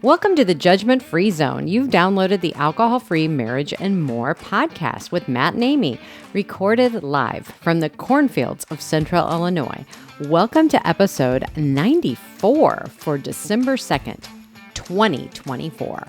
Welcome to the Judgment Free Zone. You've downloaded the Alcohol-Free Marriage and More podcast with Matt and Amy, recorded live from the cornfields of Central Illinois. Welcome to episode 94 for December 2nd, 2024.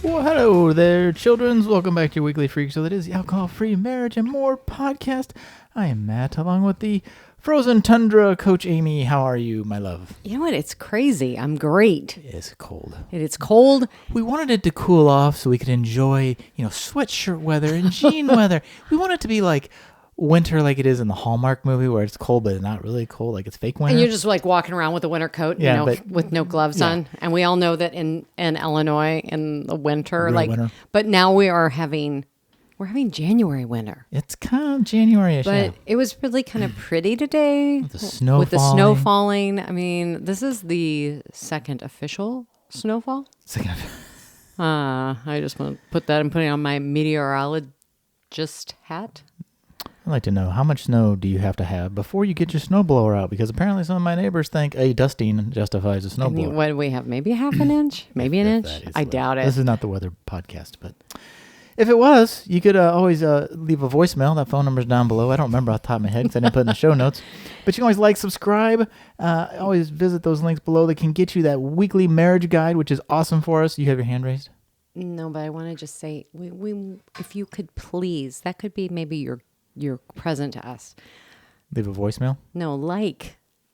Well, hello there, childrens. Welcome back to your weekly freak show that is the Alcohol-Free Marriage and More podcast. I am Matt, along with the frozen tundra Coach Amy. How are you, my love? You know what? It's crazy. I'm great. It's cold. It's cold. We wanted it to cool off so we could enjoy, sweatshirt weather and jean weather. We want it to be like winter like it is in the Hallmark movie where it's cold but not really cold, like it's fake winter. And you're just like walking around with a winter coat, with no gloves on. And we all know that in Illinois in the winter, winter. But now we're having January winter. It's kind of January-ish. But it was really kind of pretty today. With the snow falling. I mean, this is the second official snowfall. I just want to put that and put it on my meteorologist hat. I'd like to know, how much snow do you have to have before you get your snowblower out? Because apparently some of my neighbors think a dusting justifies a snowblower. What do we have? Maybe half an inch? Maybe an inch? I doubt it. This is not the weather podcast, but if it was, you could always leave a voicemail. That phone number is down below. I don't remember off the top of my head because I didn't put it in the show notes. But you can always like, subscribe. Always visit those links below that can get you that weekly marriage guide, which is awesome for us. You have your hand raised? No, but I want to just say, we if you could please, that could be maybe your present to us. Leave a voicemail? No,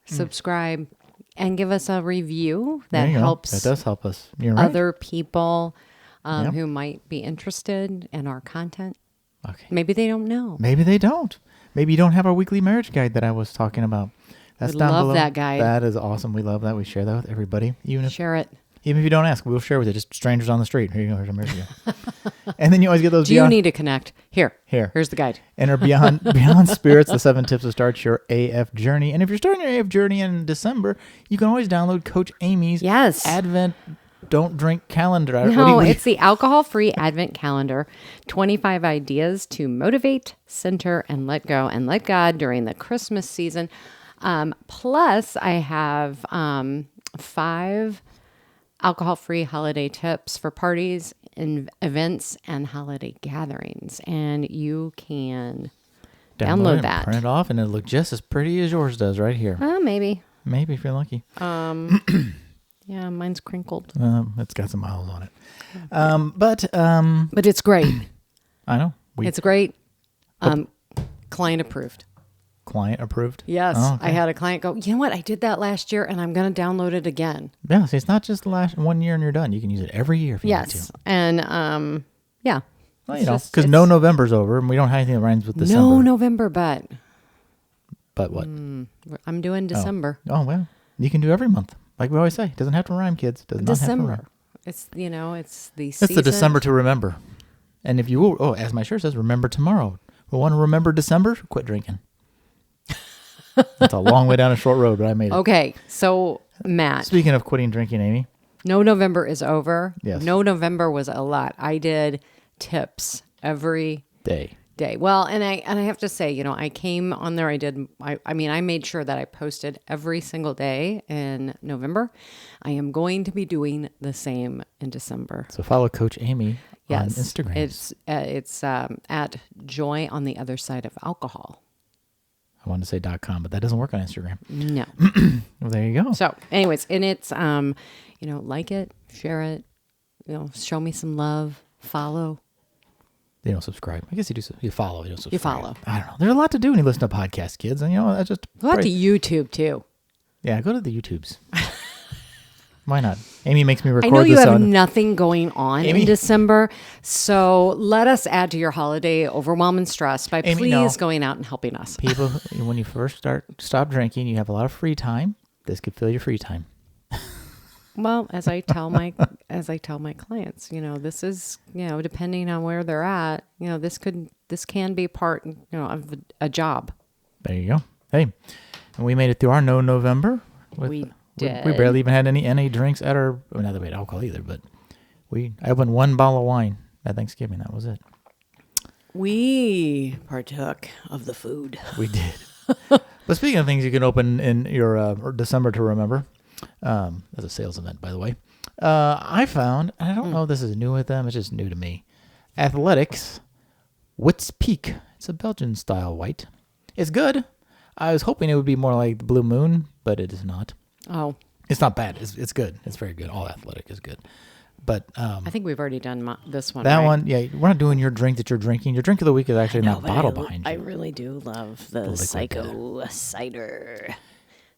subscribe, and give us a review. That helps. That does help us. You're right. Other people who might be interested in our content. Okay. Maybe they don't know. Maybe they don't. Maybe you don't have our weekly marriage guide that I was talking about. That's down below. Love that guide. That is awesome. We love that. We share that with everybody. Share it. Even if you don't ask, we'll share with you. Just strangers on the street. Here you go. Here's a marriage guide. And then you always get those. Do you need to connect? Here's the guide. Enter Beyond Spirits, the 7 tips to start your AF journey. And if you're starting your AF journey in December, you can always download Coach Amy's Advent Don't Drink Calendar. No, it's the Alcohol-Free Advent Calendar. 25 ideas to motivate, center, and let go and let God during the Christmas season. Plus, I have 5 alcohol-free holiday tips for parties and events and holiday gatherings. And you can download that. Print it off, and it'll look just as pretty as yours does right here. Maybe. Maybe if you're lucky. Yeah, mine's crinkled. It's got some miles on it. But it's great. I know. It's great. Client approved. Client approved? Yes. Oh, okay. I had a client go, you know what? I did that last year and I'm going to download it again. Yeah. See, it's not just the last 1 year and you're done. You can use it every year if you need to. And yeah. Well, because no November's over and we don't have anything that rhymes with December. No November, but. But what? I'm doing December. Oh, well. You can do every month. Like we always say. It doesn't have to rhyme, kids. It does not have to rhyme. It's, it's the season. It's the December to remember. And if you will, as my shirt says, remember tomorrow. We want to remember December? Quit drinking. That's a long way down a short road, but I made it. Okay, so Matt. Speaking of quitting drinking, Amy. No November is over. Yes. No November was a lot. I did tips every day. Well, and I have to say, I came on there. I made sure that I posted every single day in November. I am going to be doing the same in December. So follow Coach Amy on Instagram. It's at Joy on the Other Side of Alcohol. I wanted to say .com, but that doesn't work on Instagram. No. Well, there you go. So anyways, and it's, like it, share it, show me some love, follow. They don't subscribe. I guess you do. You follow. You don't subscribe. You follow. I don't know. There's a lot to do when you listen to podcasts, kids. And that's just. Go out to YouTube too. Yeah, go to the YouTubes. Why not? Amy makes me record. I know you have nothing going on in December, so let us add to your holiday overwhelm and stress by please going out and helping us. People, when you first stop drinking, you have a lot of free time. This could fill your free time. Well, as I tell my clients, this is, depending on where they're at, this can be part, of a job. There you go. Hey, and we made it through our November. We did. We barely even had any drinks at our, not that we had alcohol either, but I opened 1 bottle of wine at Thanksgiving. That was it. We partook of the food. We did. But speaking of things you can open in your December to remember, as a sales event, by the way, I found, and I don't know if this is new with them, it's just new to me, Athletics Wits Peak. It's a Belgian-style white. It's good. I was hoping it would be more like the Blue Moon, but it is not. Oh. It's not bad. It's good. It's very good. All Athletic is good. But I think we've already done this one. That right? one, yeah. We're not doing your drink that you're drinking. Your drink of the week is actually not bottle behind you. I really do love the Psycho cider.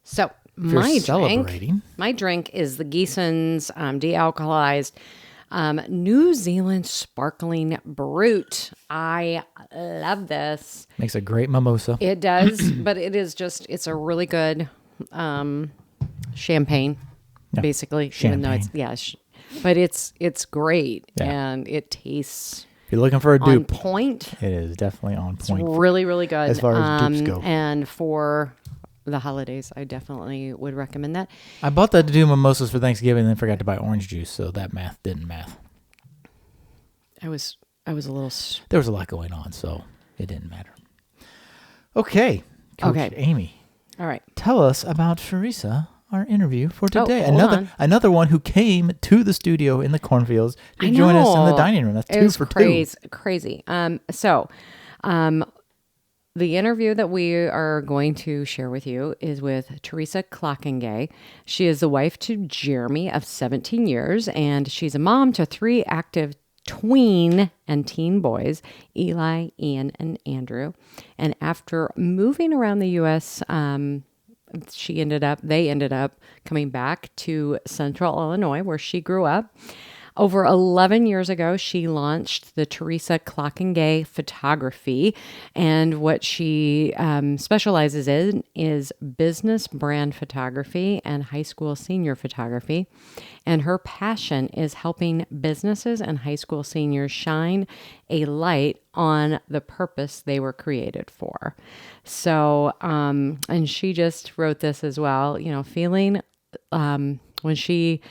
So my drink is the Geeson's de-alcoholized New Zealand Sparkling Brut. I love this. Makes a great mimosa. It does, but it's a really good champagne, basically. Champagne. Even though but it's great, and it tastes. If you're looking for a dupe, on point. It is definitely on point. It's really, really good. As far as dupes go. And for the holidays, I definitely would recommend that. I bought that to do mimosas for Thanksgiving and then forgot to buy orange juice, so that math didn't math. I was a little... There was a lot going on, so it didn't matter. Okay. Coach Amy. All right. Tell us about Teresa, our interview for today. Hold Another one who came to the studio in the cornfields to join us in the dining room. That's two for two. Crazy. The interview that we are going to share with you is with Teresa Klokkenga. She is the wife to Jeremy of 17 years, and she's a mom to 3 active tween and teen boys, Eli, Ian, and Andrew. And after moving around the U.S., they ended up coming back to Central Illinois, where she grew up. Over 11 years ago, she launched the Teresa Klokkenga Photography, and what she specializes in is business brand photography and high school senior photography. And her passion is helping businesses and high school seniors shine a light on the purpose they were created for. So, and she just wrote this as well, feeling when she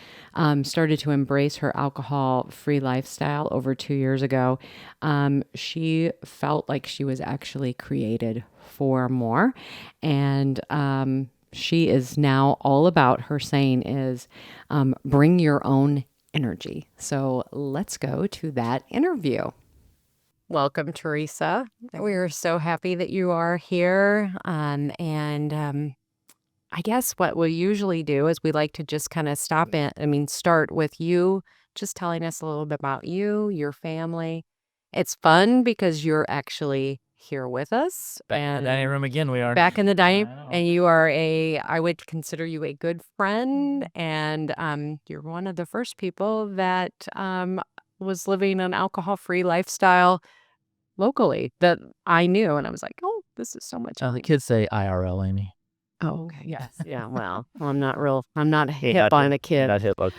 started to embrace her alcohol-free lifestyle over 2 years ago, she felt like she was actually created for more. And she is now all about, her saying is, bring your own energy. So let's go to that interview. Welcome, Teresa. We are so happy that you are here. I guess what we usually do is we like to just kind of start with you, just telling us a little bit about you, your family. It's fun because you're actually here with us. Back in the dining room again, we are. Back in the dining, and you are I would consider you a good friend, and you're one of the first people that was living an alcohol-free lifestyle locally that I knew, and I was like, oh, this is so much fun. The kids say IRL, Amy. Oh, okay. Yes. Yeah. Well, I'm not hip on a kid. Not hip. Okay.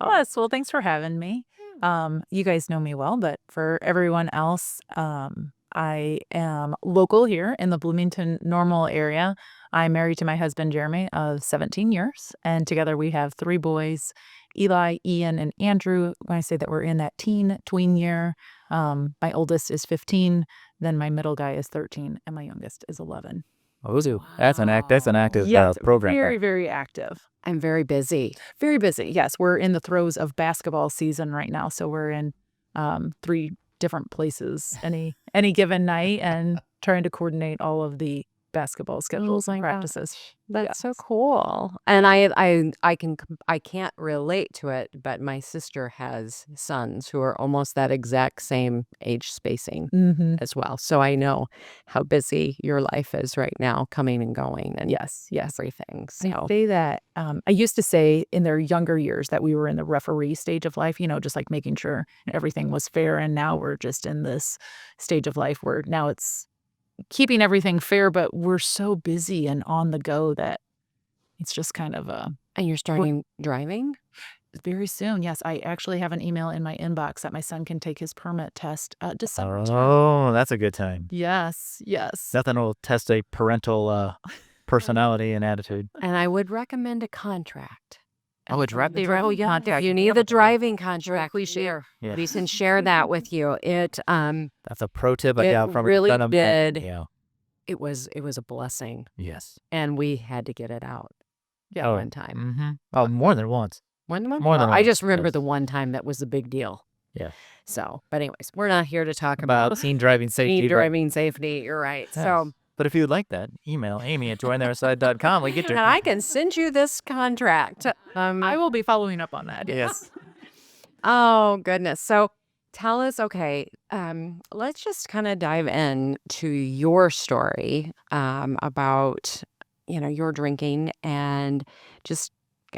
Yes. Well, thanks for having me. You guys know me well, but for everyone else, I am local here in the Bloomington Normal area. I'm married to my husband, Jeremy, of 17 years, and together we have 3 boys, Eli, Ian, and Andrew. When I say that we're in that tween year, my oldest is 15, then my middle guy is 13, and my youngest is 11. Oh, that's an active program. Very, very active. I'm very busy. Very busy. Yes, we're in the throes of basketball season right now, so we're in 3 different places any given night and trying to coordinate all of the basketball schedules and practices. That's so cool. And I can't relate to it, but my sister has sons who are almost that exact same age spacing as well. So I know how busy your life is right now, coming and going, and yes, everything. So I say that I used to say in their younger years that we were in the referee stage of life, just like making sure everything was fair, and now we're just in this stage of life where now it's keeping everything fair, but we're so busy and on the go that it's just kind of And you're starting driving? Very soon, yes. I actually have an email in my inbox that my son can take his permit test December. Oh, that's a good time. Yes. Nothing will test a parental personality and attitude. And I would recommend a contract. Oh, it's right. You need the driving contract. Please share. Yeah. We can share that with you. That's a pro tip I got from really did. Yeah. it was a blessing, Yes. and we had to get it out. Yeah, Oh, one time. Mm-hmm. Oh, more than once. One month? More than I once, just remember yes. the one time that was the big deal. Yeah. So, but anyways, we're not here to talk About teen driving safety. driving safety. You're right. Yes. So, But if you would like that, email amy@jointheirside.com. We get and your I can send you this contract. I will be following up on that. Yes. Oh, goodness. So tell us, okay, let's just kind of dive in to your story about, your drinking, and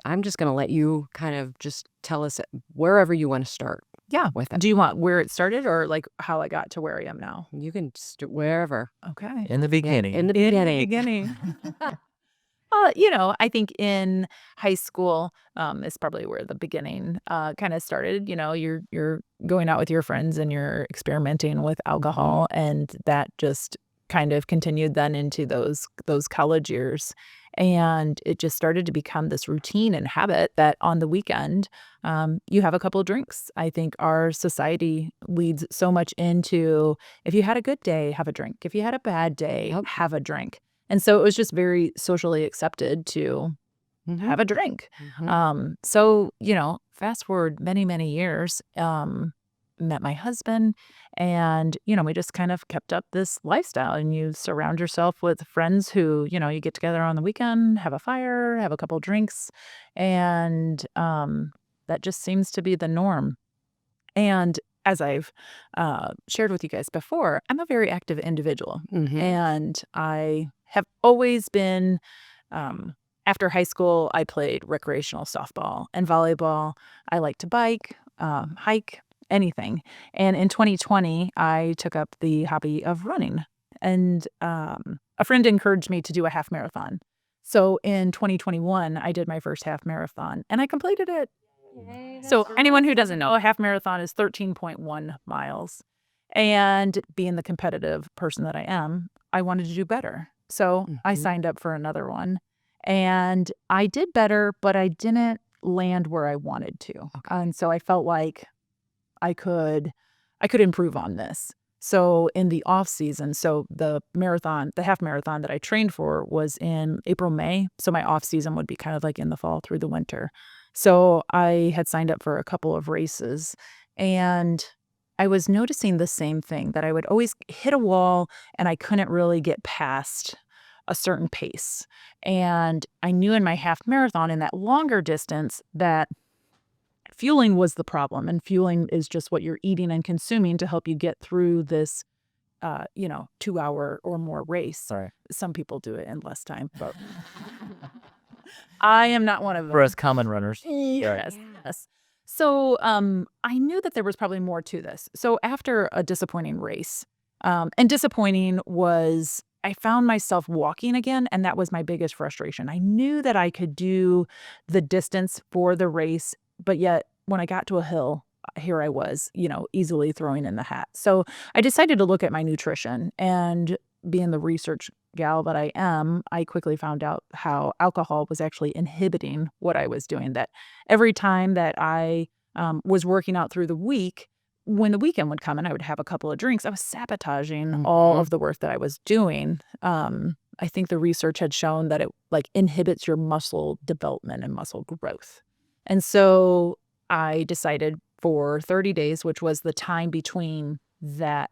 I'm just going to let you kind of just tell us wherever you want to start Yeah. with it. Do you want where it started or like how I got to where I am now? You can wherever. Okay. In the beginning. In the beginning. I think in high school is probably where the beginning kind of started. You're going out with your friends and you're experimenting with alcohol, and that just kind of continued then into those college years. And it just started to become this routine and habit that on the weekend, you have a couple of drinks. I think our society leads so much into, if you had a good day, have a drink. If you had a bad day, Yep. have a drink. And so it was just very socially accepted to have a drink. So, fast forward many, many years, met my husband, and, we just kind of kept up this lifestyle, and you surround yourself with friends who, you get together on the weekend, have a fire, have a couple drinks, and that just seems to be the norm. And as I've shared with you guys before, I'm a very active individual, and I have always been, after high school, I played recreational softball and volleyball. I like to bike, hike, anything. And in 2020, I took up the hobby of running. And a friend encouraged me to do a half marathon. So in 2021, I did my first half marathon, and I completed it. So anyone who doesn't know, a half marathon is 13.1 miles. And being the competitive person that I am, I wanted to do better. So I signed up for another one, and I did better, but I didn't land where I wanted to. Okay. And so I felt like I could improve on this. So in the off season, so the half marathon that I trained for was in April, May. So my off season would be kind of like in the fall through the winter. So I had signed up for a couple of races, and I was noticing the same thing, that I would always hit a wall and I couldn't really get past a certain pace. And I knew in my half marathon, in that longer distance, that fueling was the problem. And fueling is just what you're eating and consuming to help you get through this, 2-hour or more race. Sorry. Some people do it in less time, but I am not one of them. For us common runners. Yes. So I knew that there was probably more to this. So after a disappointing race, and disappointing was, I found myself walking again, and that was my biggest frustration. I knew that I could do the distance for the race, but yet when I got to a hill, here I was, easily throwing in the hat. So I decided to look at my nutrition, and being the research gal that I am, I quickly found out how alcohol was actually inhibiting what I was doing. That every time that I was working out through the week, when the weekend would come and I would have a couple of drinks, I was sabotaging all of the work that I was doing. I think the research had shown that it inhibits your muscle development and muscle growth. And so I decided for 30 days, which was the time between that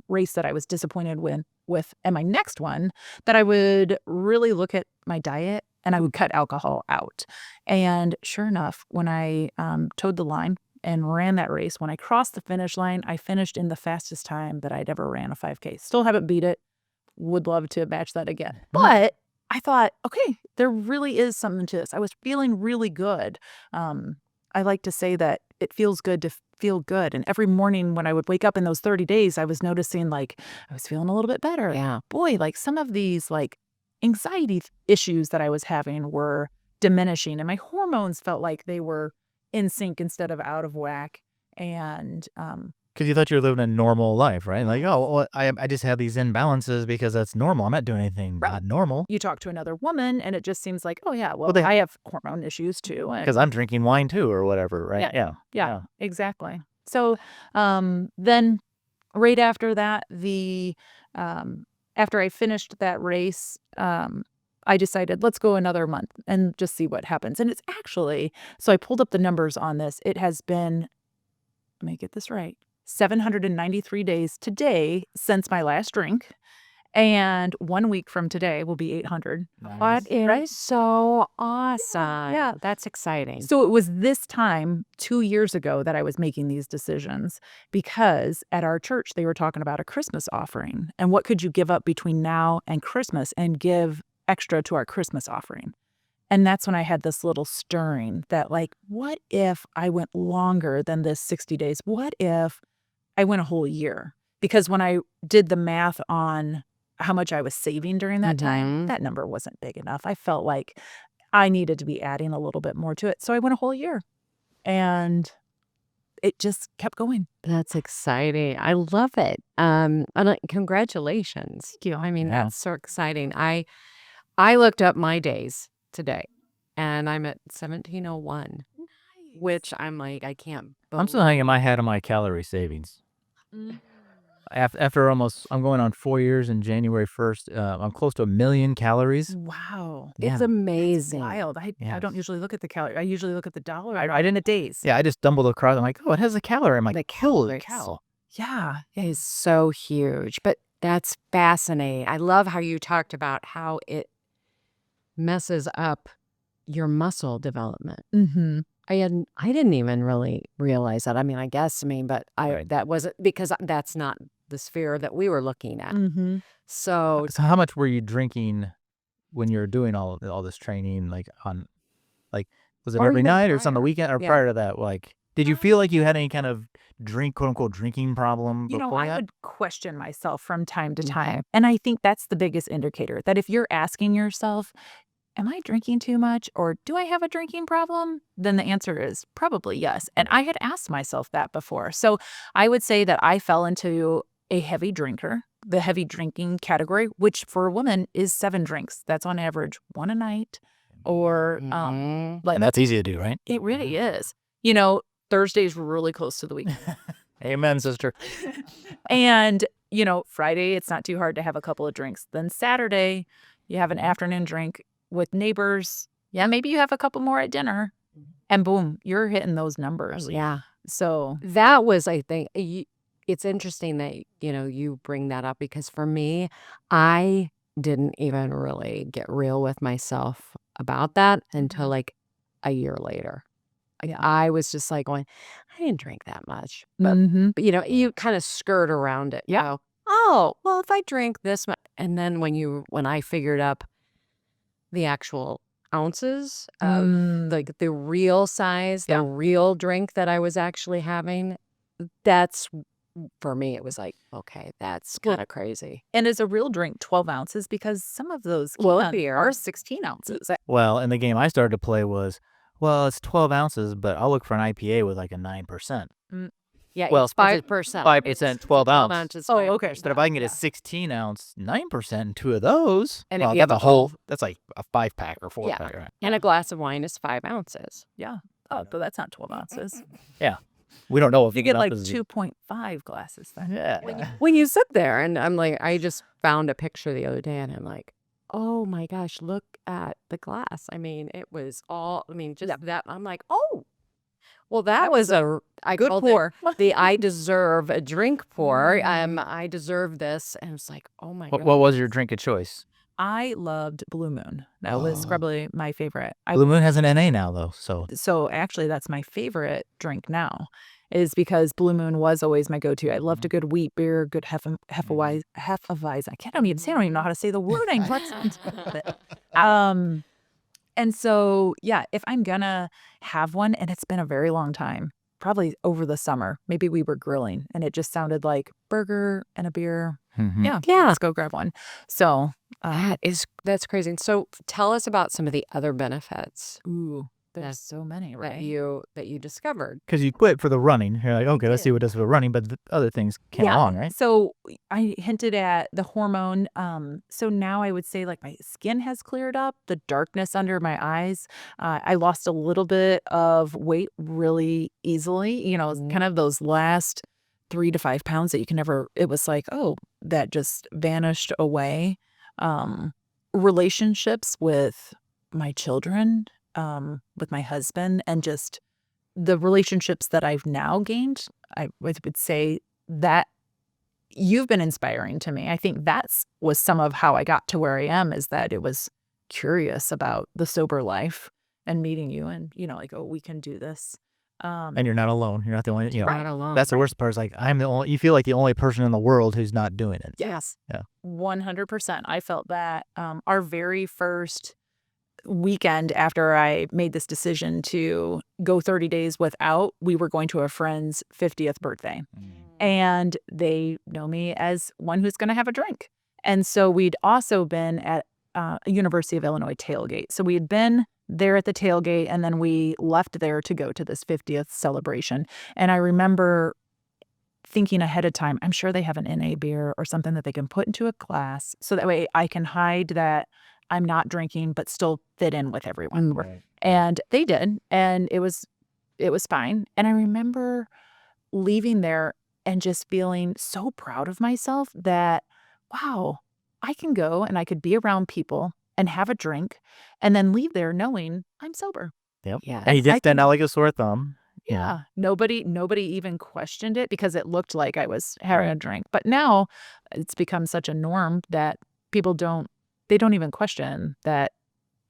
race that I was disappointed with and my next one, that I would really look at my diet and I would cut alcohol out. And sure enough, when I towed the line and ran that race, when I crossed the finish line, I finished in the fastest time that I'd ever ran a 5K. Still haven't beat it. Would love to match that again. But I thought, okay, there really is something to this. I was feeling really good. I like to say that it feels good to feel good. And every morning when I would wake up in those 30 days, I was noticing I was feeling a little bit better. Yeah. Boy, some of these anxiety issues that I was having were diminishing, and my hormones felt like they were in sync instead of out of whack. And Because you thought you were living a normal life, right? I just have these imbalances because that's normal. I'm not doing anything not normal. you talk to another woman and it just seems like, oh yeah, well, Well, I have hormone issues too. Because I'm drinking wine too or whatever, right? Yeah, exactly. So then right after that, the after I finished that race, I decided let's go another month and just see what happens. And it's actually, so I pulled up the numbers on this. It has been, let me get this right, 793 days today since my last drink. And 1 week from today will be 800. What is Right? so awesome. Yeah. That's exciting. So it was this time 2 years ago that I was making these decisions because at our church, they were talking about a Christmas offering and what could you give up between now and Christmas and give extra to our Christmas offering. And that's when I had this little stirring that like, what if I went longer than this 60 days? What if I went a whole year? Because when I did the math on how much I was saving during that time, that number wasn't big enough. I felt like I needed to be adding a little bit more to it. So I went a whole year and it just kept going. That's exciting. I love it. And congratulations. Thank you. I mean, Yeah. that's so exciting. I looked up my days today and I'm at 1701, which I'm like, I can't I'm still hanging my hat on my calorie savings. After almost, I'm going on 4 years in January 1st. I'm close to 1 million calories. Wow. It's Yeah. amazing. Wild. I Yes. don't usually look at the calorie. I usually look at the dollar. I didn't at days. Yeah, I just stumbled across. I'm like, oh, it has a calorie. I'm like, The holy calories. cow. Yeah. It is so huge, but that's fascinating. I love how you talked about how it messes up your muscle development. Mm-hmm. I didn't even really realize that. But Right. that wasn't because that's not the sphere that we were looking at. Mm-hmm. So So how much were you drinking when you were doing all this training? Like was it Or every even night or it's on the prior. weekend or Yeah. prior to that? Like, did you feel like you had any kind of quote unquote drinking problem You know, before I that? would question myself from time to Okay. time. And I think that's the biggest indicator that if you're asking yourself, am I drinking too much or do I have a drinking problem? Then the answer is probably yes. And I had asked myself that before. So I would say that I fell into a heavy drinker, the heavy drinking category, which for a woman is 7 drinks. That's on average 1 a night or Mhm. like And that's easy to do, right? it really is. You know, Thursday's really close to the weekend. Amen, sister. And, you know, Friday, it's not too hard to have a couple of drinks. Then Saturday, you have an afternoon drink with neighbors. Yeah, maybe you have a couple more at dinner. And boom, you're hitting those numbers. Yeah. So, That was, I think, it's interesting that, you bring that up because for me, I didn't even really get real with myself about that until like a year later. yeah. I was just like going, I didn't drink that much. But, Mhm. but you kind of skirt around it. Yeah. Go, oh, well, if I drink this much. And then when I figured up the actual ounces of like the real size, the Yeah. real drink that I was actually having, that's for me, it was like, okay, that's Well, kind of crazy. And is a real drink 12 ounces? Because some of those Well, cans beer. are 16 ounces. Well, and the game I started to play was, well, it's 12 ounces, but I'll look for an IPA with like a 9%. Yeah, Well, it's 5%. 5%, 12 ounce. ounces. Oh, okay. Instead, if I can get a 16 ounce, 9% in 2 of those, And well, if you that's have a whole, that's like a 5-pack or 4-pack, right? And a glass of wine is 5 ounces. Yeah. Oh, but that's not 12 ounces. Yeah. We don't know if You get like enough is- 2.5 glasses then. Yeah. When you sit there, and I'm like, I just found a picture the other day, and I'm like, oh my gosh, look at the glass. I mean, it was all, just that. I'm like, oh, well, that was I good called pour. it the I deserve a drink pour. I deserve this. And it's like, oh my God. What was your drink of choice? I loved Blue Moon. That was Oh. probably my favorite. Blue Moon has an NA now, though, so So actually, that's my favorite drink now, is because Blue Moon was always my go-to. I loved a good wheat beer, good Hefeweizen. I don't even know how to say the word. And so, yeah, if I'm gonna have one, and it's been a very long time, probably over the summer, maybe we were grilling and it just sounded like burger and a beer. Mhm. Yeah, Yeah. let's go grab one. So, That's crazy. And so tell us about some of the other benefits ooh, there's That's- so many, right? that you discovered. Because you quit for the running. You're like, okay, let's see what it does for the running, but the other things came along, right? So I hinted at the hormone. So now I would say like my skin has cleared up, the darkness under my eyes. I lost a little bit of weight really easily. You know, kind of those last 3 to 5 pounds that you can never, it was like, oh, that just vanished away. Relationships with my children, with my husband, and just the relationships that I've now gained, I would say that you've been inspiring to me. I think was some of how I got to where I am, is that it was curious about the sober life and meeting you and, like, oh, we can do this. And you're not alone. You're not the only, Not alone. that's the worst part is like, you feel like the only person in the world who's not doing it. Yes. Yeah. 100%. I felt that our very first weekend after I made this decision to go 30 days without, we were going to a friend's 50th birthday. And they know me as one who's going to have a drink. And so we'd also been at a University of Illinois tailgate. So we had been there at the tailgate, and then we left there to go to this 50th celebration. And I remember thinking ahead of time, I'm sure they have an NA beer or something that they can put into a glass so that way I can hide that I'm not drinking but still fit in with everyone. Right. And they did, and it was fine. And I remember leaving there and just feeling so proud of myself that, wow, I can go and I could be around people and have a drink and then leave there knowing I'm sober. Yep. Yeah. And you just stand out like a sore thumb. Yeah. Nobody even questioned it because it looked like I was having a drink. But now it's become such a norm that people don't even question that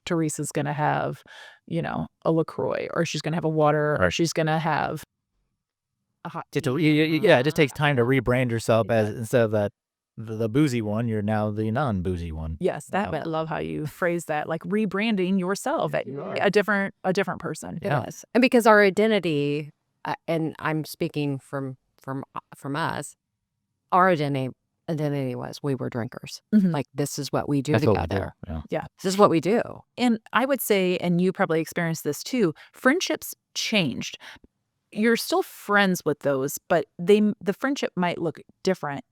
Teresa's going to have, a LaCroix, or she's going to have a water, or she's going to have a hot tea. It just takes time to rebrand yourself as, instead of the boozy one, you're now the non-boozy one. Yes, I love how you phrase that, like rebranding yourself, a different person. Yeah. Yes. And because our identity, and I'm speaking from us, our identity was we were drinkers. Mhm. Like, this is what we do That's what we together. do. Yeah. Yeah. This is what we do. And I would say, and you probably experienced this too, friendships changed. You're still friends with those, but the friendship might look different.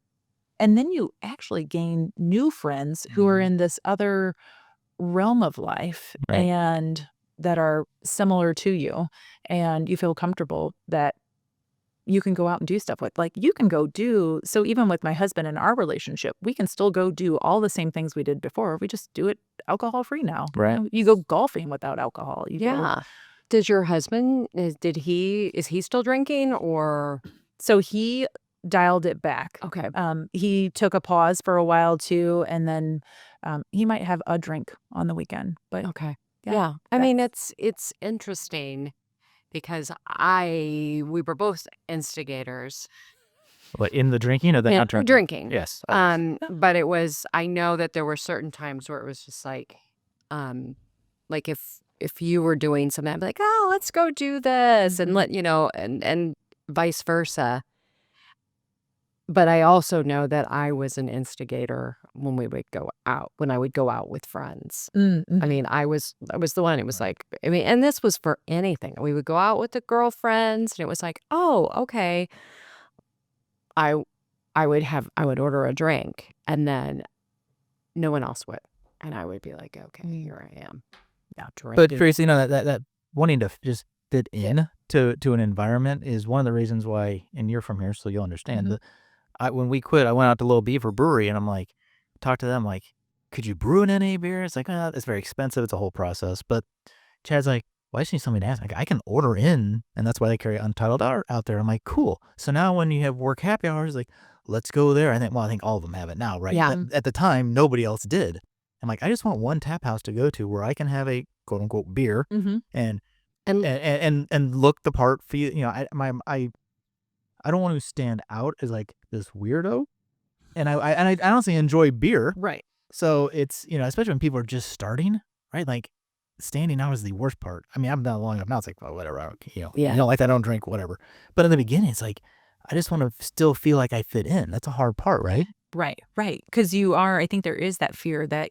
And then you actually gain new friends who are in this other realm of life, Right. and that are similar to you. And you feel comfortable that you can go out and do stuff with. Like, you can go do, so even with my husband and our relationship, we can still go do all the same things we did before. We just do it alcohol free now. Right. You go golfing without alcohol. Yeah. Does your husband, is he still drinking, or? So he dialed it back. Okay. He took a pause for a while too, and then he might have a drink on the weekend. But Okay. Yeah, Yeah. I mean, it's interesting because we were both instigators. But in the drinking or the not drinking? Drinking. Yes. But I know that there were certain times where it was just like if you were doing something, I'd be like, oh, let's go do this, and and vice versa. But I also know that I was an instigator when I would go out with friends. I mean, I was the one. It was like, I mean, and this was for anything. We would go out with the girlfriends, and it was like, oh, okay. I would order a drink, and then no one else would, and I would be like, okay, here I am now drinking. But Teresa, that wanting to just fit in to an environment is one of the reasons why, and you're from here, so you'll understand. When we quit, I went out to Little Beaver Brewery, and I'm like, talk to them like, could you brew an NA beer? It's like, it's very expensive. It's a whole process. But Chad's like, well, I just need somebody to ask. Like, I can order in, and that's why they carry Untitled out there. I'm like, cool. So now when you have work happy hours, like, let's go there. I think all of them have it now, right? Yeah. But at the time, nobody else did. I'm like, I just want one tap house to go to where I can have a quote unquote beer and look the part. Feel, I don't want to stand out as like this weirdo, and I honestly enjoy beer. Right. So it's, especially when people are just starting, right? Like, standing out is the worst part. I mean, I'm not long enough now. It's like, well, whatever. You don't like that, I don't drink, whatever. But in the beginning, it's like, I just want to still feel like I fit in. That's a hard part, right? Right. Because I think there is that fear that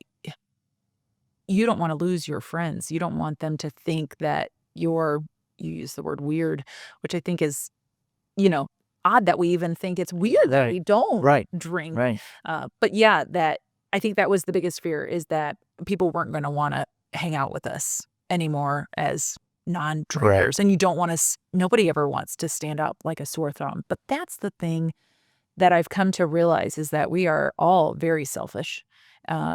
you don't want to lose your friends. You don't want them to think that you use the word weird, which I think is, odd that we even think it's weird that we don't drink. Right. But yeah, I think that was the biggest fear, is that people weren't going to want to hang out with us anymore as non-drinkers, and you don't want to. Nobody ever wants to stand up like a sore thumb. But that's the thing that I've come to realize is that we are all very selfish,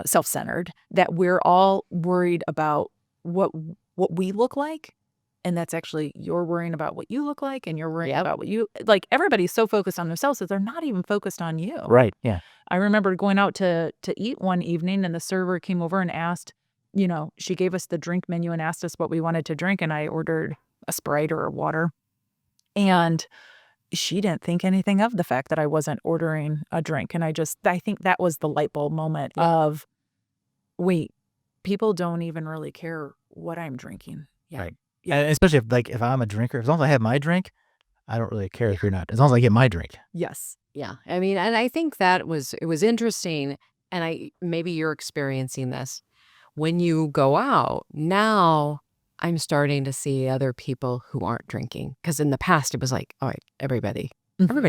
self-centered. That we're all worried about what we look like. And that's actually, you're worrying about what you look like, and you're worrying about what you like. Everybody's so focused on themselves that they're not even focused on you. Right. Yeah. I remember going out to eat one evening, and the server came over and asked, she gave us the drink menu and asked us what we wanted to drink. And I ordered a Sprite or a water. And she didn't think anything of the fact that I wasn't ordering a drink. And I think that was the light bulb moment of, wait, people don't even really care what I'm drinking. Yeah. Right. Yeah. And especially if I'm a drinker, as long as I have my drink, I don't really care if you're not, as long as I get my drink. Yes. Yeah. I mean, and I think it was interesting. And maybe you're experiencing this when you go out. Now I'm starting to see other people who aren't drinking. Because in the past it was like, all right, everybody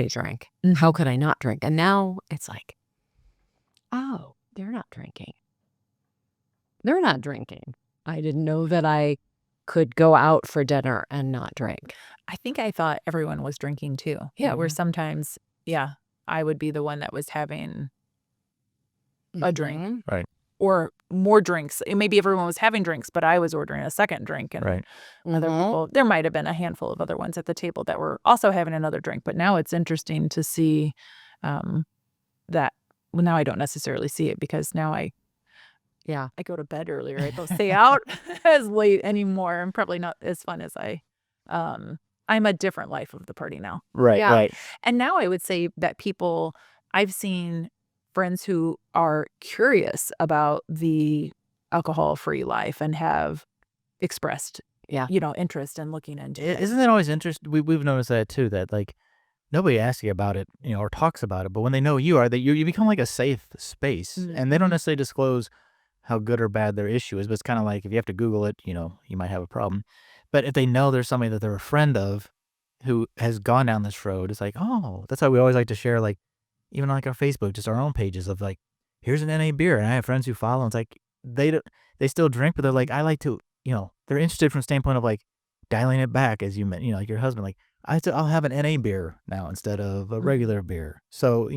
drank. How could I not drink? And now it's like, oh, they're not drinking. They're not drinking. I didn't know that I could go out for dinner and not drink. I think I thought everyone was drinking too. Yeah. Where sometimes, I would be the one that was having a drink. Right. Or more drinks. Maybe everyone was having drinks, but I was ordering a second drink. And other people, there might have been a handful of other ones at the table that were also having another drink. But now it's interesting to see that. Well, now I don't necessarily see it because now I go to bed earlier. I don't stay out as late anymore. I'm probably not as fun as I'm a different life of the party now. Right. Yeah. Right. And now I would say that I've seen friends who are curious about the alcohol-free life and have expressed, interest in looking into it. Isn't that always interesting? We've noticed that too, that nobody asks you about it, or talks about it, but when they know you are, that you become like a safe space, and they don't necessarily disclose how good or bad their issue is, but it's kind of like if you have to Google it, you might have a problem. But if they know there's somebody that they're a friend of who has gone down this road, it's like, oh, that's why we always like to share, even on our Facebook, just our own pages of here's an NA beer. And I have friends who follow, and it's like, they still drink, but they're like, I like to, they're interested from the standpoint of dialing it back, as you meant, like your husband, I'll have an NA beer now instead of a regular beer. So,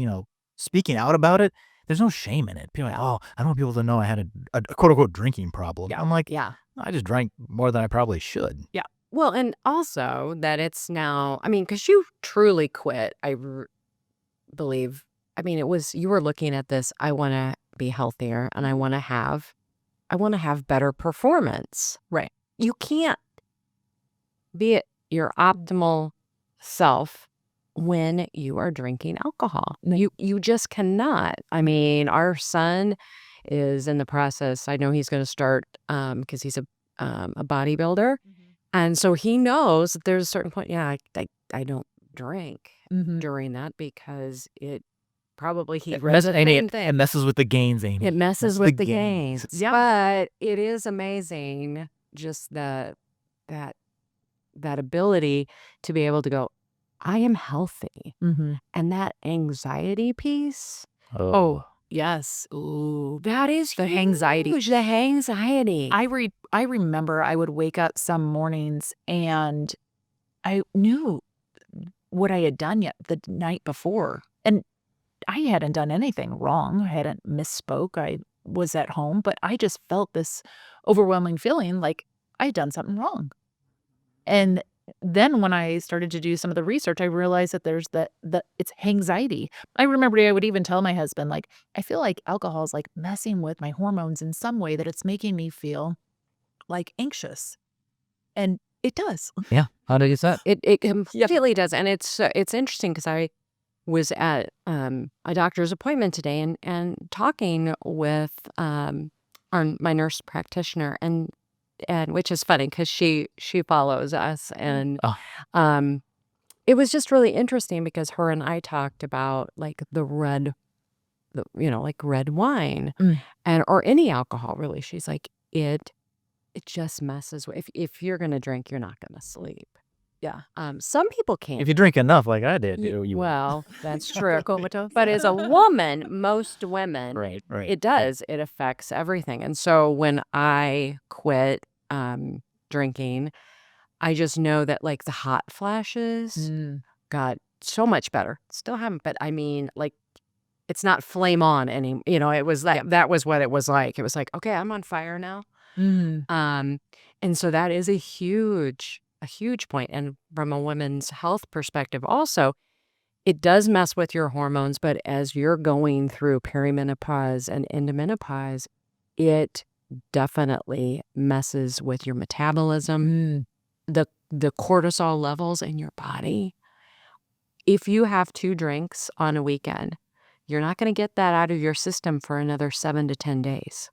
speaking out about it, there's no shame in it. People are like, oh, I don't want people to know I had a quote unquote drinking problem. Yeah. I'm like, I just drank more than I probably should. Yeah. Well, and also that it's now, I mean, because you truly quit, believe. I mean, you were looking at this, I want to be healthier and I want to have better performance. Right. You can't be at your optimal self when you are drinking alcohol. You just cannot. I mean, our son is in the process. I know he's going to start because he's a bodybuilder. And so he knows that there's a certain point, I don't drink during that because it probably it messes with the gains, Amy. It messes with the gains. Yeah. But it is amazing just that ability to be able to go, I am healthy. And that anxiety piece. Oh, yes. Ooh, that is the anxiety. The anxiety. I remember I would wake up some mornings and I knew what I had done the night before. And I hadn't done anything wrong. I hadn't misspoke. I was at home, but I just felt this overwhelming feeling like I had done something wrong. And then when I started to do some of the research, I realized that there's it's anxiety. I remember I would even tell my husband, I feel like alcohol is messing with my hormones in some way, that it's making me feel anxious. And it does. Yeah. How do you get that? It completely does. And it's interesting because I was at a doctor's appointment today and talking with my nurse practitioner, and which is funny because she follows us, and it was just really interesting because her and I talked about the red wine and or any alcohol really. She's like, it just messes with, if you're gonna drink, you're not gonna sleep. Yeah. Some people can't. If you drink enough, like I did, well, that's true. But as a woman, most women, right, it does. It affects everything. And so when I quit drinking, I just know that like the hot flashes got so much better. Still haven't, but I mean, like, it's not flame on any, it was like, that was what it was like. It was like, okay, I'm on fire now. And so that is a huge point. And from a women's health perspective also, it does mess with your hormones, but as you're going through perimenopause and into menopause, it definitely messes with your metabolism, the cortisol levels in your body. If you have 2 drinks on a weekend, you're not going to get that out of your system for another 7 to 10 days.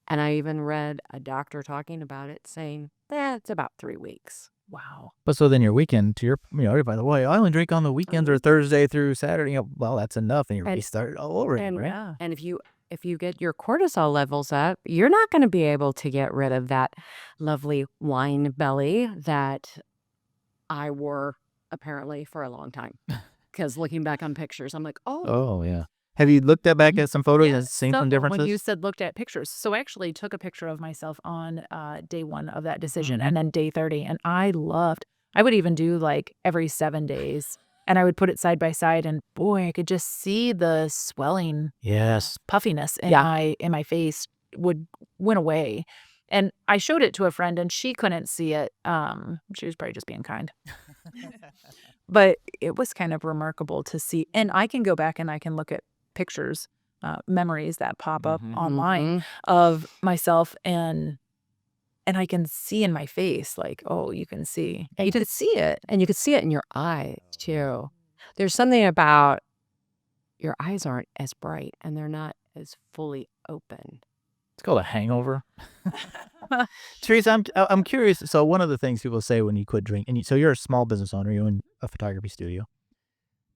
And I even read a doctor talking about it saying, it's about 3 weeks. Wow. But so then your weekend, to your, by the way, I only drink on the weekends or Thursday through Saturday. Well, that's enough, and you restart all over again, right? Yeah. And if you get your cortisol levels up, you're not going to be able to get rid of that lovely wine belly that I wore apparently for a long time. Because looking back on pictures, I'm like, Oh, yeah. Have you looked back at some photos and seen some differences? When you said looked at pictures, so I actually took a picture of myself on day 1 of that decision and then day 30. And I would even do like every 7 days, and I would put it side by side, and boy, I could just see the swelling, Yes. puffiness in my face went away. And I showed it to a friend, and she couldn't see it. She was probably just being kind. But it was kind of remarkable to see. And I can go back and I can look at pictures, memories that pop up online of myself, and I can see in my face, like, oh, you can see. And you could see it. And you could see it in your eyes, too. There's something about your eyes aren't as bright, and they're not as fully open. It's called a hangover. Teresa, I'm curious. So one of the things people say when you quit drinking, and so you're a small business owner, you own a photography studio.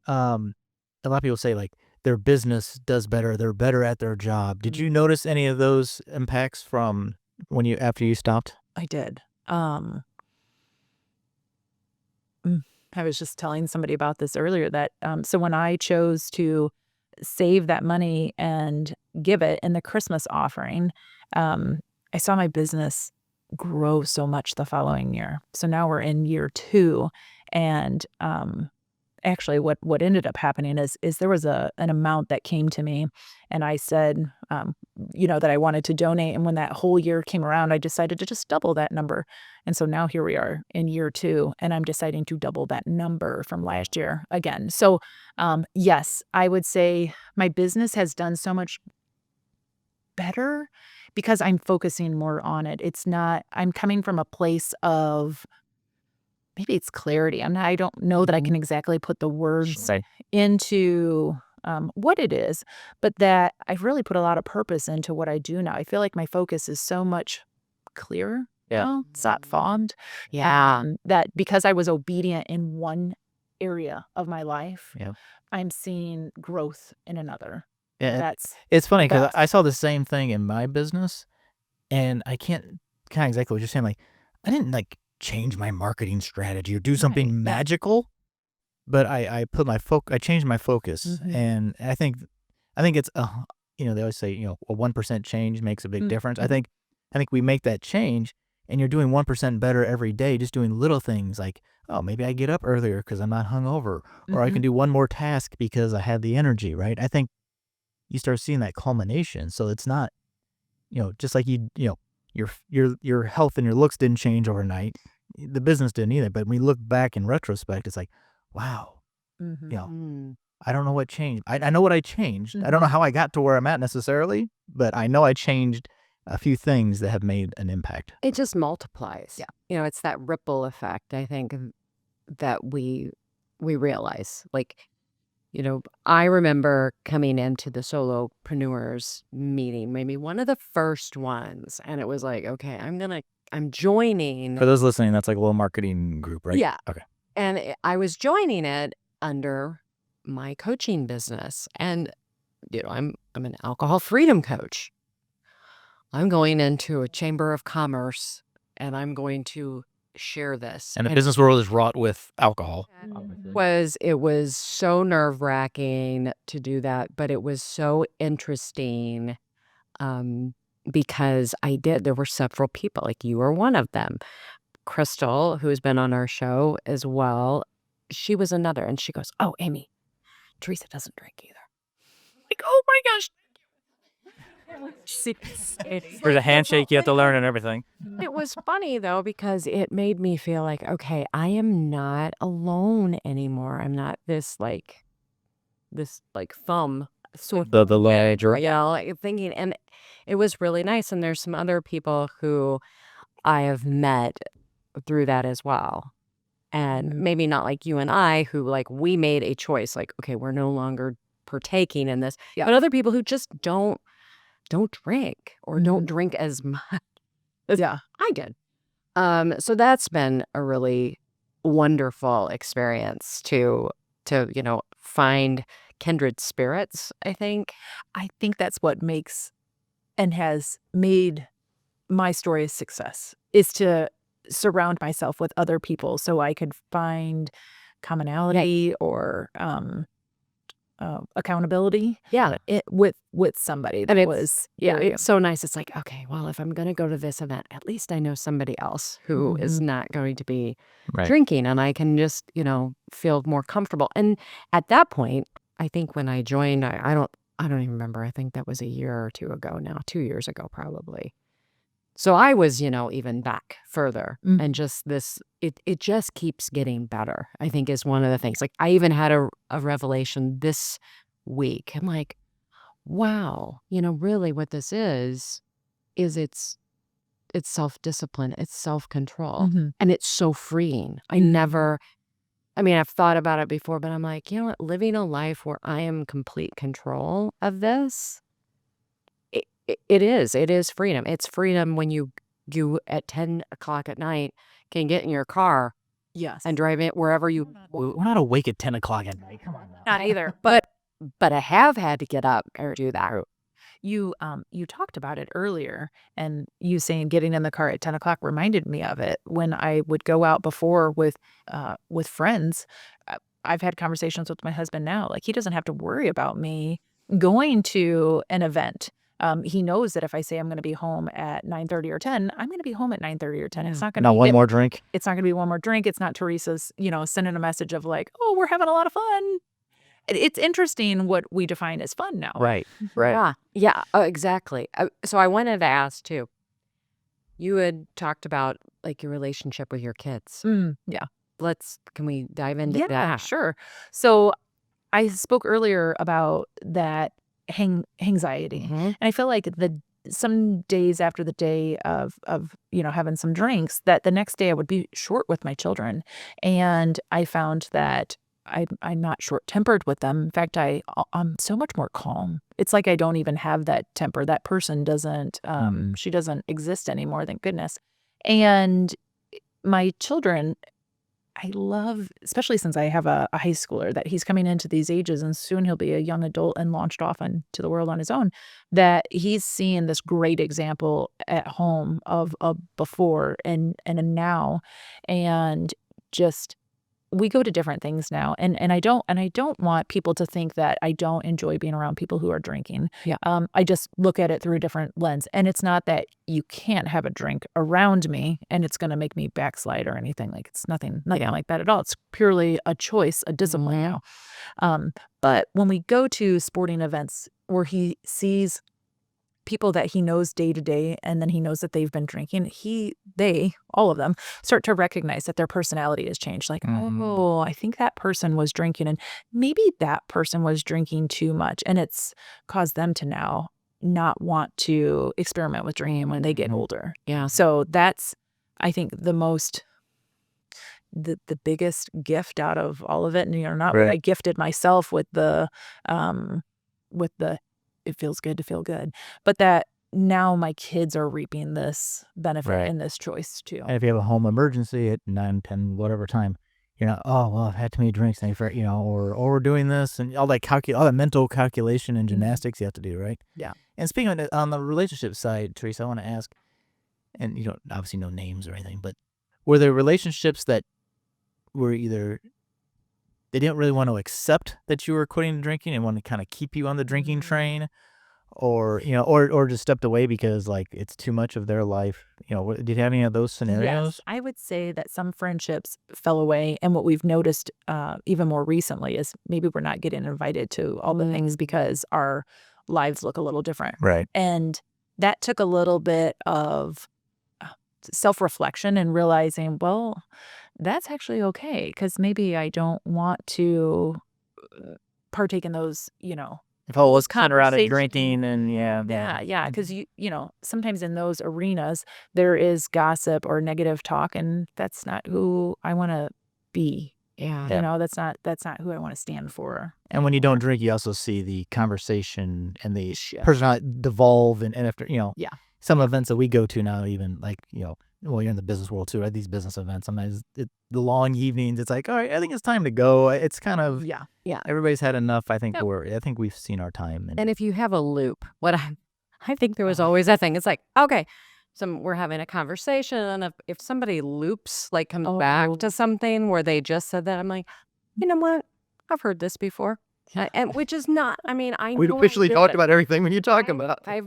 A lot of people say like their business does better, they're better at their job. Did you notice any of those impacts from after you stopped? I did. I was just telling somebody about this earlier that so when I chose to save that money and give it in the Christmas offering, I saw my business grow so much the following year. So now we're in year 2, and actually what ended up happening is there was an amount that came to me, and I said that I wanted to donate, and when that whole year came around, I decided to just double that number. And so now here we are in year 2, and I'm deciding to double that number from last year again. So yes, I would say my business has done so much better because I'm focusing more on it. I'm coming from a place of, maybe it's clarity. I don't know that I can exactly put the words into what it is, but that I've really put a lot of purpose into what I do now. I feel like my focus is so much clearer. Yeah. It's not fogged. Yeah. That because I was obedient in one area of my life, I'm seeing growth in another. Yeah, it's funny because I saw the same thing in my business, and I can't kind of exactly what you're saying. Like, I didn't like change my marketing strategy or do something magical, but I put I changed my focus, and I think it's they always say a 1% change makes a big difference. I think we make that change, and you're doing 1% better every day, just doing little things like, oh, maybe I get up earlier because I'm not hungover, or I can do one more task because I have the energy. Right? I think you start seeing that culmination. So it's not, just like your health and your looks didn't change overnight. The business didn't either. But when we look back in retrospect, it's like, wow, I don't know what changed. I know what I changed. I don't know how I got to where I'm at necessarily, but I know I changed a few things that have made an impact. It just multiplies. Yeah. It's that ripple effect, I think, that we realize. Like, I remember coming into the solopreneurs meeting, maybe one of the first ones, and it was like, okay, I'm joining. For those listening, that's like a little marketing group, right? Yeah. Okay. And I was joining it under my coaching business, and I'm an alcohol freedom coach. I'm going into a chamber of commerce, and I'm going to share this. And the business world is wrought with alcohol. It was so nerve-wracking to do that, but it was so interesting because there were several people, like you were one of them, Crystal, who's been on our show as well, she was another. And she goes, "Oh, Amy, Teresa doesn't drink either." Like, oh my gosh. There's a handshake you have to learn and everything. It was funny though, because it made me feel like, okay, I am not alone anymore. I'm not this thumb sort The lone jerk. like thinking, and it was really nice. And there's some other people who I have met through that as well. And maybe not like you and I, who like we made a choice, like, okay, we're no longer partaking in this. Yeah. But other people who just don't drink or don't drink as much as I did. So that's been a really wonderful experience to find kindred spirits, I think. I think that's what makes and has made my story a success, is to surround myself with other people so I could find commonality or accountability. Yeah. With somebody that was it's so nice. It's like, okay, well, if I'm going to go to this event, at least I know somebody else who is not going to be drinking, and I can just, feel more comfortable. And at that point, I think when I joined, I don't even remember. I think that was a year or two ago now, 2 years ago, probably. So I was, even back further, and just this, it just keeps getting better, I think, is one of the things. Like, I even had a revelation this week. I'm like, wow, really what this is it's self-discipline, it's self-control, and it's so freeing. I've thought about it before, but I'm like, you know what, living a life where I am in complete control of this, it is freedom. It's freedom when you at 10 o'clock at night can get in your car and drive it wherever you We're not awake at 10 o'clock at night. Come on now. not either. But I have had to get up or do that. You talked about it earlier, and you saying getting in the car at 10 o'clock reminded me of it. When I would go out before with friends, I've had conversations with my husband now. Like, he doesn't have to worry about me going to an event. He knows that if I say I'm going to be home at 9:30 or 10, I'm going to be home at 9:30 or 10. It's not going to be one more drink. It's not going to be one more drink. It's not Teresa's, sending a message of like, oh, we're having a lot of fun. It's interesting what we define as fun now. Right. Yeah, exactly. So I wanted to ask too, you had talked about like your relationship with your kids. Yeah. Can we dive into that? Sure. So I spoke earlier about that anxiety, and I feel like some days after the day of having some drinks, that the next day I would be short with my children, and I found that I'm not short-tempered with them. In fact, I'm so much more calm. It's like I don't even have that temper. That person doesn't, she doesn't exist anymore, thank goodness. And my children, I love, especially since I have a high schooler, that he's coming into these ages and soon he'll be a young adult and launched off into the world on his own, that he's seeing this great example at home of a before and a now. And just, we go to different things now, and I don't want people to think that I don't enjoy being around people who are drinking. Yeah. I just look at it through a different lens, and it's not that you can't have a drink around me and it's going to make me backslide or anything. Like, it's nothing like that at all. It's purely a choice, a discipline now. But when we go to sporting events where he sees people that he knows day to day, and then he knows that they've been drinking, all of them start to recognize that their personality has changed. Like, oh, I think that person was drinking, and maybe that person was drinking too much, and it's caused them to now not want to experiment with drinking when they get older. Yeah. So that's, I think, the biggest gift out of all of it. And not what I gifted myself with the it feels good to feel good, but that now my kids are reaping this benefit and this choice too. And if you have a home emergency at 9, 10, whatever time, you're not, oh, well, I've had too many drinks, or we're doing this, and all that mental calculation and gymnastics you have to do, right? Yeah. And speaking of on the relationship side, Teresa, I want to ask, and you don't obviously know names or anything, but were there relationships that were either they didn't really want to accept that you were quitting drinking and want to kind of keep you on the drinking train, or or just stepped away because like it's too much of their life. Did you have any of those scenarios? Yes, I would say that some friendships fell away, and what we've noticed even more recently is maybe we're not getting invited to all the things because our lives look a little different. Right. And that took a little bit of self-reflection and realizing, well, that's actually okay, because maybe I don't want to partake in those, If I was kind of around and conversations. drinking and Yeah, because sometimes in those arenas there is gossip or negative talk, and that's not who I want to be. Yeah. That's not who I want to stand for. And when you don't drink, you also see the conversation and the Shift. personality devolve. And after, Yeah. some events that we go to now, even like, well, you're in the business world too, right? These business events, sometimes the long evenings, it's like, all right, I think it's time to go. It's kind of, Yeah. everybody's had enough. I think Yep. I think we've seen our time. And if you have a loop, I think there was always that thing. It's like, okay, we're having a conversation, and if somebody loops, like comes back to something where they just said that, I'm like, you know what? I've heard this before. And which is not, I mean, I we know I officially did talked it. about everything when you talk I- about. I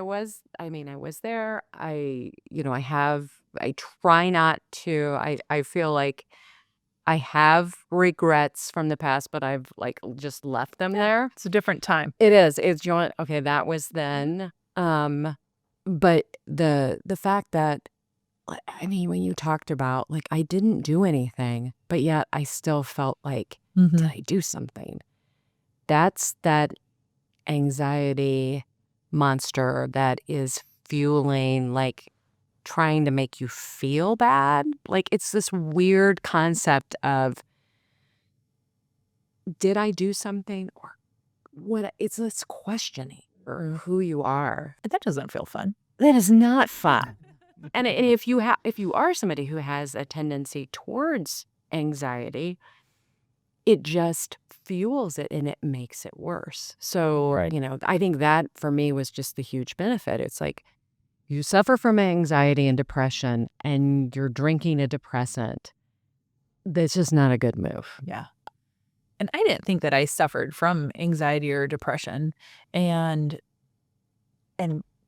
was there. I try not to. I feel like I have regrets from the past, but I've like just left them there. It's a different time. It is. It's okay, that was then. But the fact that, I mean, when you talked about like I didn't do anything, but yet I still felt like, did I do something? That's that anxiety monster that is fueling, like trying to make you feel bad. Like it's this weird concept of, did I do something, or what? It's this questioning or who you are. That doesn't feel fun. That is not fun. And if you are somebody who has a tendency towards anxiety, it just fuels it and it makes it worse. So, Right. I think that for me was just the huge benefit. It's like you suffer from anxiety and depression and you're drinking a depressant. That's just not a good move. Yeah. And I didn't think that I suffered from anxiety or depression. And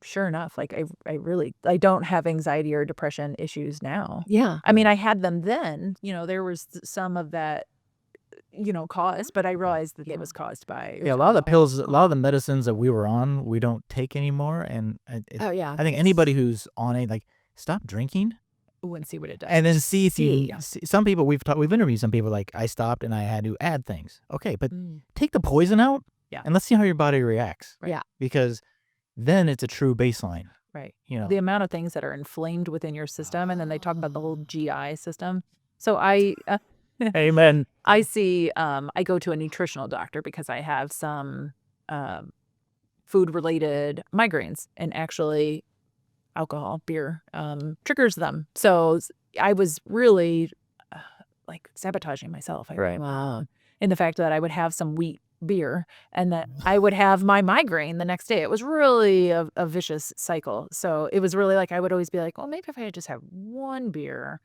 sure enough, like I don't have anxiety or depression issues now. Yeah. I mean, I had them then, there was some of that, caused, but I realized that it was caused by. Yeah, a lot of the pills, a lot of the medicines that we were on, we don't take anymore. And yeah. I think anybody who's on it, like, stop drinking. And see what it does. And then see if you, some people we've interviewed some people like, I stopped and I had to add things. Okay, but take the poison out, and let's see how your body reacts. Right. Yeah. Because then it's a true baseline. Right. The amount of things that are inflamed within your system, and then they talk about the whole GI system. So I Amen. I see I go to a nutritional doctor because I have some food related migraines, and actually alcohol, beer, triggers them. So I was really like sabotaging myself. Right. Wow. In the fact that I would have some wheat beer and that I would have my migraine the next day. It was really a vicious cycle. So it was really like I would always be like, well, maybe if I just have one beer,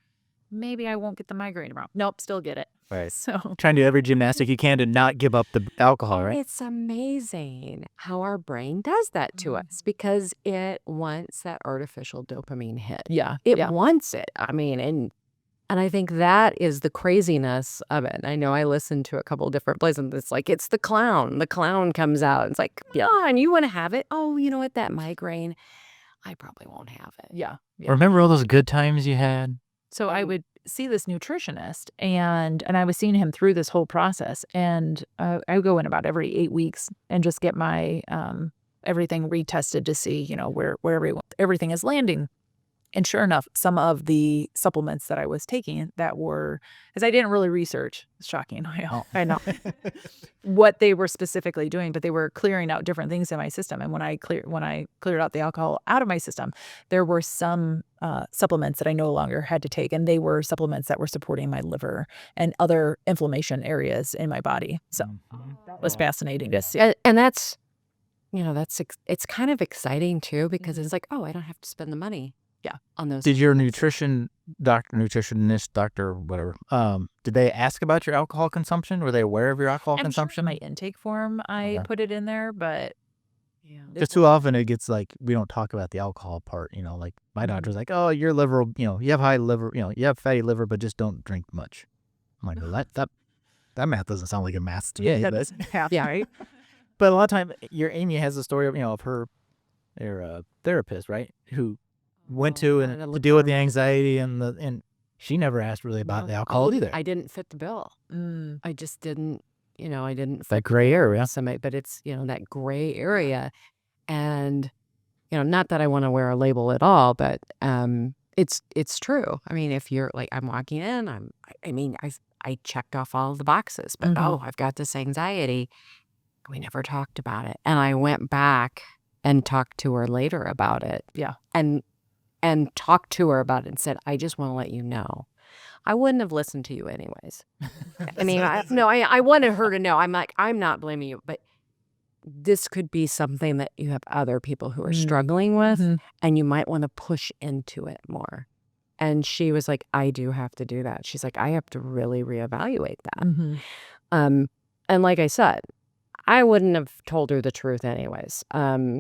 maybe I won't get the migraine tomorrow. Nope, still get it. Right. So Trying to do every gymnastic you can to not give up the alcohol, right? It's amazing how our brain does that to us because it wants that artificial dopamine hit. yeah, It wants it. I mean, and I think that is the craziness of it. I know I listened to a couple different places and it's like, it's the clown. The clown comes out. It's like, yeah, and you want to have it. Oh, you know what? That migraine, I probably won't have it. yeah. Remember all those good times you had? So I would see this nutritionist, and I was seeing him through this whole process, and I would go in about every 8 weeks and just get my everything retested to see, where everything is landing. And sure enough, some of the supplements that I was taking that were, as I didn't really research, it's shocking, I know, what they were specifically doing, but they were clearing out different things in my system. And when I cleared out the alcohol out of my system, there were some supplements that I no longer had to take. And they were supplements that were supporting my liver and other inflammation areas in my body. So it was fascinating to see. And that's, it's kind of exciting too, because it's like, oh, I don't have to spend the money. Yeah. On those. Did your nutritionist, doctor, whatever, did they ask about your alcohol consumption? Were they aware of your alcohol consumption? My intake form, I put it in there, but Just too often it gets like we don't talk about the alcohol part. You know, like my doctor's like, "Oh, your liver, you have high liver, you have fatty liver, but just don't drink much." I'm like, well, that math doesn't sound like a math to me. That doesn't have, right? But a lot of time, your Amy has the story of of her therapist, right, who went to deal with the anxiety and she never asked really about the alcohol either. I didn't fit the bill. I just didn't. I didn't. That gray area. But it's that gray area, and not that I want to wear a label at all, but it's true. I mean, if you're like, I'm walking in, I checked off all of the boxes, but I've got this anxiety. We never talked about it, and I went back and talked to her later about it. Yeah, and talked to her about it and said, I just want to let you know. I wouldn't have listened to you anyways. I mean, I wanted her to know. I'm like, I'm not blaming you, but this could be something that you have other people who are struggling with, and you might want to push into it more. And she was like, I do have to do that. She's like, I have to really reevaluate that. And like I said, I wouldn't have told her the truth anyways,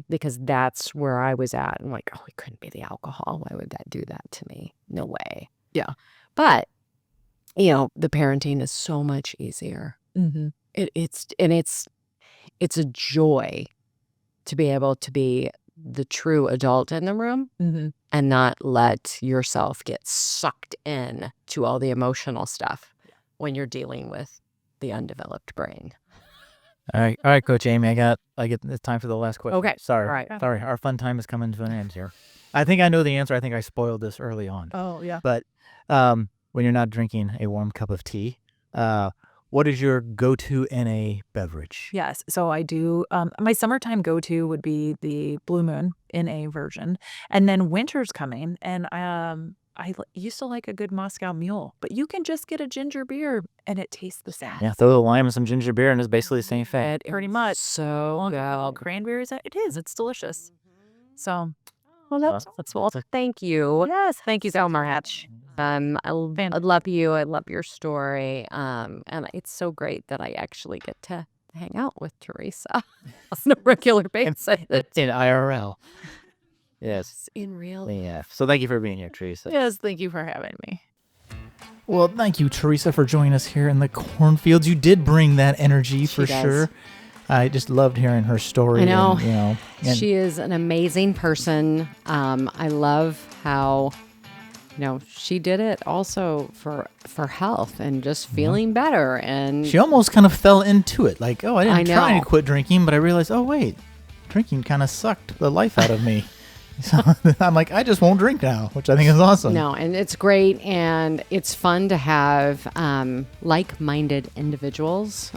because that's where I was at. I'm like, oh, it couldn't be the alcohol. Why would that do that to me? No way. Yeah. But, the parenting is so much easier. It's a joy to be able to be the true adult in the room and not let yourself get sucked in to all the emotional stuff when you're dealing with the undeveloped brain. All right, Coach Amy. I get it's time for the last question. Okay. Sorry. All right. Sorry. Our fun time is coming to an end here. I think I know the answer. I think I spoiled this early on. Oh, yeah. But when you're not drinking a warm cup of tea, what is your go-to NA beverage? Yes. So I do, my summertime go-to would be the Blue Moon NA version. And then winter's coming, and I used to like a good Moscow Mule, but you can just get a ginger beer and it tastes the same. Yeah, throw a lime and some ginger beer and it's basically the same thing. Pretty much. So good. Cranberries, it is. It's delicious. So, Well, that's well. Thank you. yes. Thank you so much. I love you. I love your story. And it's so great that I actually get to hang out with Teresa on a regular basis. In IRL. Yes. In real. Yeah. So thank you for being here, Teresa. Yes, thank you for having me. Well, thank you, Teresa, for joining us here in the cornfields. You did bring that energy for sure. I just loved hearing her story. I know. And she is an amazing person. I love how, she did it also for health and just feeling better. And she almost kind of fell into it. Like, I didn't try know. to quit drinking, but I realized, wait, drinking kind of sucked the life out of me. So I'm like, I just won't drink now, which I think is awesome. No, and it's great, and it's fun to have like-minded individuals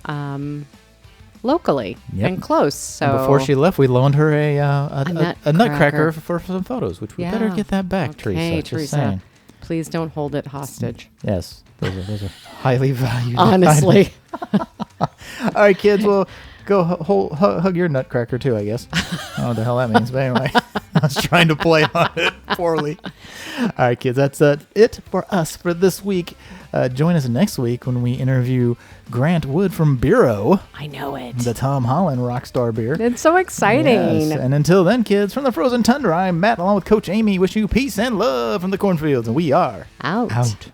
locally and close. So and before she left, we loaned her a nutcracker for some photos, which we better get that back, okay, Teresa. Teresa. Saying. Please don't hold it hostage. Yes, those are highly valued. Honestly. All right, kids. Well, go hug your nutcracker too, I guess. I don't know what the hell that means, but anyway, I was trying to play on it poorly. All right, kids, that's it for us for this week. Join us next week when we interview Grant Wood from Bureau. I know it. The Tom Holland Rockstar beer. It's so exciting. Yes. And until then, kids, from the frozen tundra, I'm Matt, along with Coach Amy. Wish you peace and love from the cornfields, and we are out.